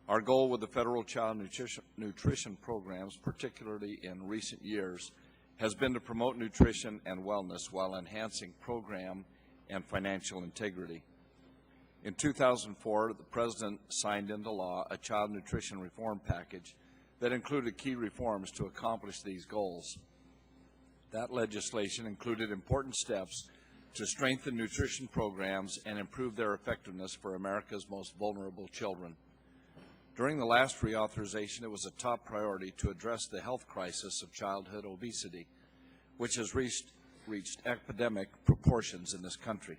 Our goal with the federal child nutrition programs, particularly in recent years, has been to promote nutrition and wellness while enhancing program and financial integrity. In 2004, the President signed into law a child nutrition reform package that included key reforms to accomplish these goals. That legislation included important steps to strengthen nutrition programs and improve their effectiveness for America's most vulnerable children. During the last reauthorization, it was a top priority to address the health crisis of childhood obesity, which has reached epidemic proportions in this country.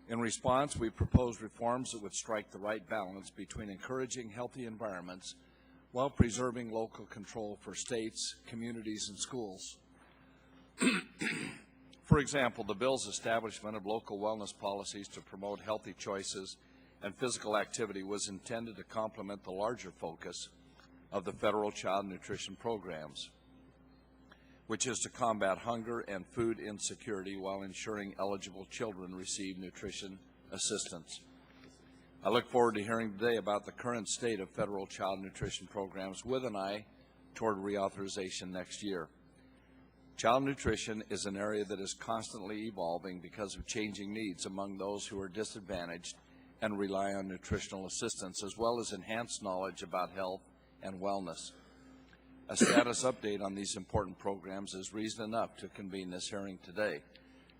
In response, we proposed reforms that would strike the right balance between encouraging healthy environments while preserving local control for states, communities, and schools. For example, the bill's establishment of local wellness policies to promote healthy choices and physical activity was intended to complement the larger focus of the federal child nutrition programs, which is to combat hunger and food insecurity while ensuring eligible children receive nutrition assistance. I look forward to hearing today about the current state of federal child nutrition programs with an eye toward reauthorization next year. Child nutrition is an area that is constantly evolving because of changing needs among those who are disadvantaged and rely on nutritional assistance, as well as enhanced knowledge about health and wellness. A status update on these important programs is reason enough to convene this hearing today.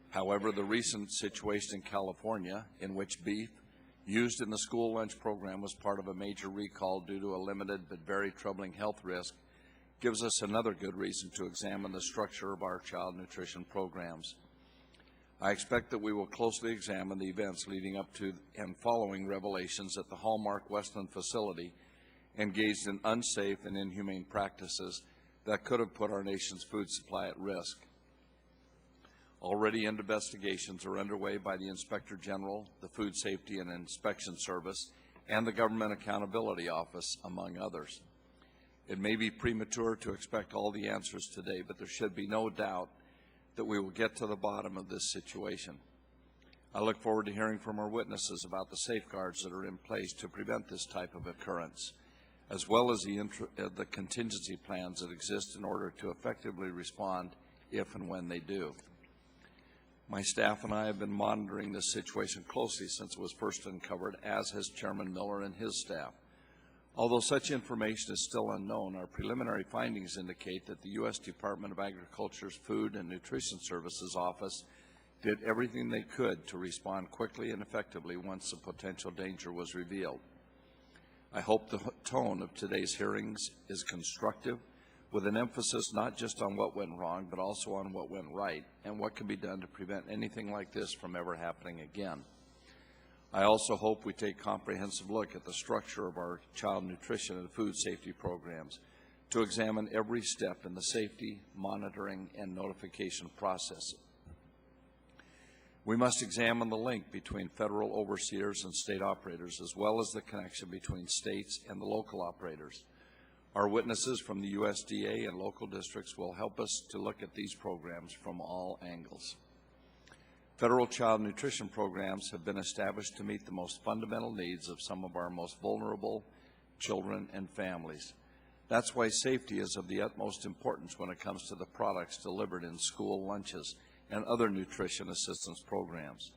However, the recent situation in California, in which beef used in the school lunch program was part of a major recall due to a limited but very troubling health risk, gives us another good reason to examine the structure of our child nutrition programs. I expect that we will closely examine the events leading up to and following revelations that the Hallmark Westland facility engaged in unsafe and inhumane practices that could have put our nation's food supply at risk. Already investigations are underway by the Inspector General, the Food Safety and Inspection Service, and the Government Accountability Office, among others. It may be premature to expect all the answers today, but there should be no doubt that we will get to the bottom of this situation. I look forward to hearing from our witnesses about the safeguards that are in place to prevent this type of occurrence, as well as the contingency plans that exist in order to effectively respond if and when they do. My staff and I have been monitoring this situation closely since it was first uncovered, as has Chairman Miller and his staff. Although such information is still unknown, our preliminary findings indicate that the U.S. Department of Agriculture's Food and Nutrition Services Office did everything they could to respond quickly and effectively once the potential danger was revealed. I hope the tone of today's hearings is constructive, with an emphasis not just on what went wrong, but also on what went right and what can be done to prevent anything like this from ever happening again. I also hope we take a comprehensive look at the structure of our child nutrition and food safety programs to examine every step in the safety, monitoring, and notification process. We must examine the link between federal overseers and state operators, as well as the connection between states and the local operators. Our witnesses from the USDA and local districts will help us to look at these programs from all angles. Federal child nutrition programs have been established to meet the most fundamental needs of some of our most vulnerable children and families. That's why safety is of the utmost importance when it comes to the products delivered in school lunches and other nutrition assistance programs.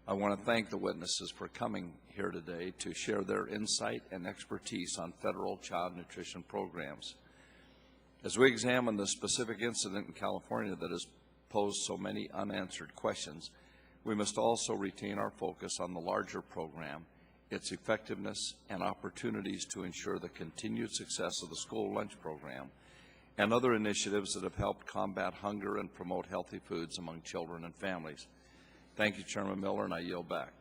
I want to thank the witnesses for coming here today to share their insight and expertise on federal child nutrition programs. As we examine the specific incident in California that has posed so many unanswered questions, we must also retain our focus on the larger program, its effectiveness, and opportunities to ensure the continued success of the school lunch program and other initiatives that have helped combat hunger and promote healthy foods among children and families. Thank you, Chairman Miller, and I yield back.